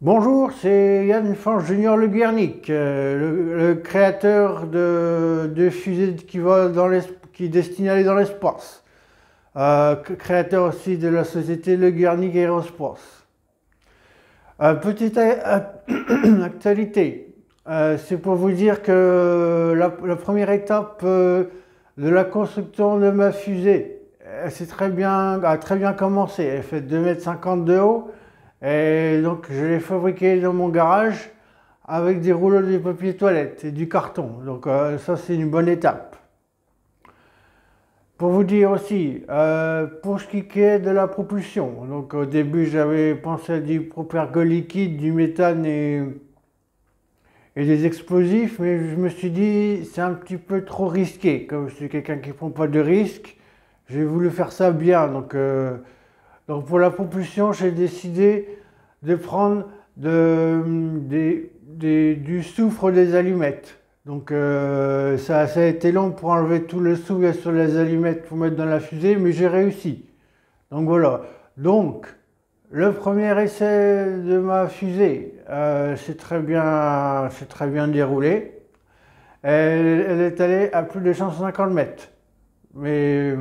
Bonjour, c'est Yann Fanch Junior Le Guernic, le créateur de fusées qui est destiné à aller dans l'espace. Créateur aussi de la société Le Guernic Aerospace. Petite actualité, c'est pour vous dire que la première étape de la construction de ma fusée, a très bien commencé. Elle fait 2,50 m de haut. Et donc je l'ai fabriqué dans mon garage avec des rouleaux de papier toilette et du carton. Donc ça c'est une bonne étape. Pour vous dire aussi, pour ce qui est de la propulsion, donc au début j'avais pensé à du propellergo liquide, du méthane et des explosifs, mais je me suis dit c'est un petit peu trop risqué. Comme je suis quelqu'un qui ne prend pas de risques, j'ai voulu faire ça bien. Donc pour la propulsion, j'ai décidé de prendre du soufre des allumettes. Donc ça a été long pour enlever tout le soufre sur les allumettes pour mettre dans la fusée, mais j'ai réussi. Donc voilà. Donc le premier essai de ma fusée s'est très bien déroulé. Elle est allée à plus de 150 mètres, mais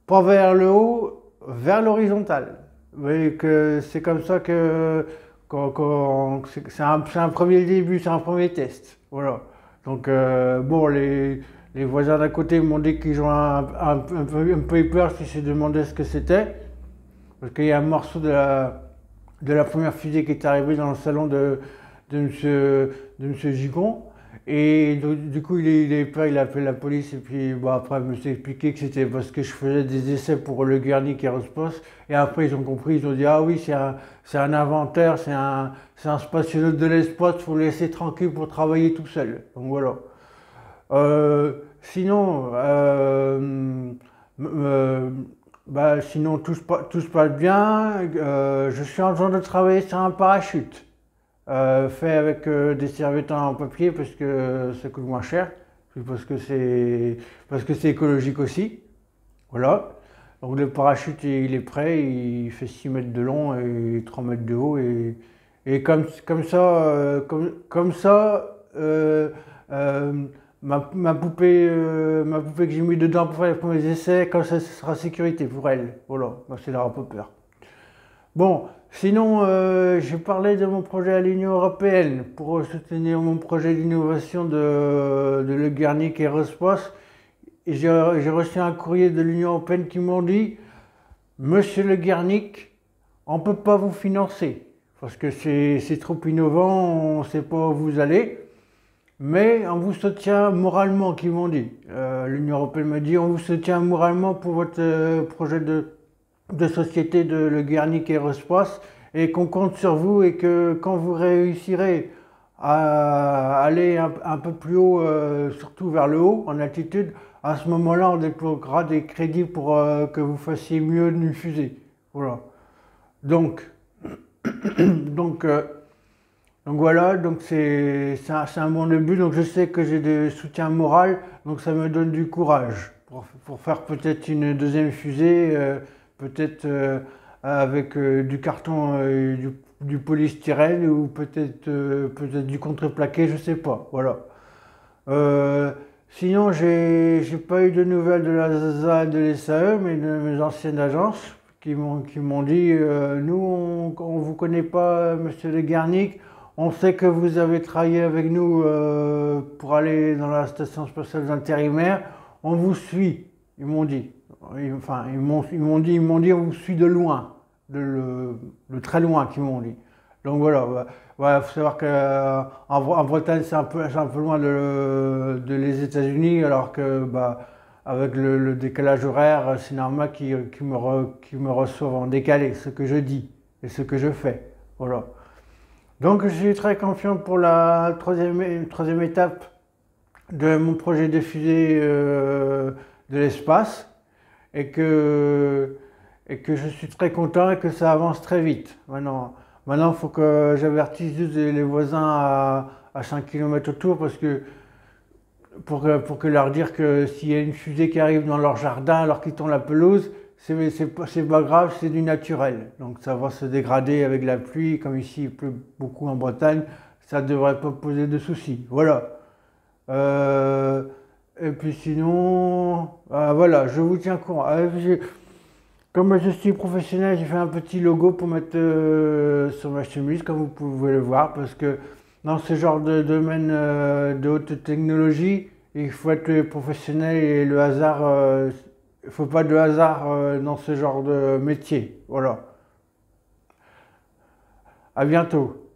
pas vers le haut, vers l'horizontale. Vous voyez que c'est comme ça que c'est un premier début, c'est un premier test. Voilà. Donc bon, les voisins d'à côté m'ont dit qu'ils ont un peu eu peur si je demandais ce que c'était. Parce qu'il y a un morceau de la première fusée qui est arrivé dans le salon de monsieur Gigon. Et du coup, il a eu peur, il a appelé la police. Et puis bon, après, il me s'est expliqué que c'était parce que je faisais des essais pour le Guernic Aerospace. Et après, ils ont compris, ils ont dit ah oui, c'est un inventaire, c'est un spationaute de l'espace, il faut le laisser tranquille pour travailler tout seul. Donc voilà. Sinon, sinon tout se passe bien. Je suis en train de travailler sur un parachute fait avec des serviettes en papier parce que ça coûte moins cher, puis parce que c'est écologique aussi. Voilà. Donc le parachute il est prêt, il fait 6 mètres de long et 3 mètres de haut et comme ça, comme ça ma poupée que j'ai mis dedans pour faire les premiers essais, comme ça ce sera sécurité pour elle. Voilà, moi c'est n'aura pas peur. Bon, sinon, j'ai parlé de mon projet à l'Union européenne pour soutenir mon projet d'innovation de Le Guernic Aerospace. Et j'ai reçu un courrier de l'Union européenne qui m'ont dit Monsieur Le Guernic, on ne peut pas vous financer parce que c'est trop innovant, on ne sait pas où vous allez. Mais on vous soutient moralement, qu'ils m'ont dit. L'Union européenne m'a dit on vous soutient moralement pour votre projet de société de Le Guernic Aerospace et qu'on compte sur vous et que quand vous réussirez à aller un peu plus haut, surtout vers le haut, en altitude, à ce moment-là, on débloquera des crédits pour que vous fassiez mieux d'une fusée. Voilà. Donc, donc, euh, donc voilà, donc c'est un bon début. Donc je sais que j'ai des soutiens moral, donc ça me donne du courage pour faire peut-être une deuxième fusée. Peut-être avec du carton et du polystyrène ou peut-être du contreplaqué, je ne sais pas. Voilà. Sinon, j'ai pas eu de nouvelles de la ZAZA et de l'SAE, mais de mes anciennes agences qui m'ont dit nous, on ne vous connaît pas, monsieur Le Guernic. On sait que vous avez travaillé avec nous pour aller dans la station spatiale intérimaire. On vous suit, ils m'ont dit. Enfin, ils m'ont dit, on vous suit de loin, de très loin, qu'ils m'ont dit. Donc voilà, il faut savoir qu'en Bretagne, c'est un peu loin de les États-Unis, alors que avec le décalage horaire, c'est normal qu'ils me reçoivent en décalé, ce que je dis et ce que je fais. Voilà. Donc je suis très confiant pour la troisième étape de mon projet de fusée de l'espace. Et que je suis très content et que ça avance très vite. Maintenant, il faut que j'avertisse les voisins à 5 km autour parce que pour leur dire que s'il y a une fusée qui arrive dans leur jardin alors qu'ils tondent la pelouse, c'est pas grave, c'est du naturel. Donc ça va se dégrader avec la pluie, comme ici il pleut beaucoup en Bretagne, ça ne devrait pas poser de soucis. Voilà. Euh, et puis sinon, voilà, je vous tiens au courant. Comme je suis professionnel, j'ai fait un petit logo pour mettre sur ma chemise, comme vous pouvez le voir, parce que dans ce genre de domaine de haute technologie, il faut être professionnel et le hasard, il ne faut pas de hasard dans ce genre de métier. Voilà. À bientôt.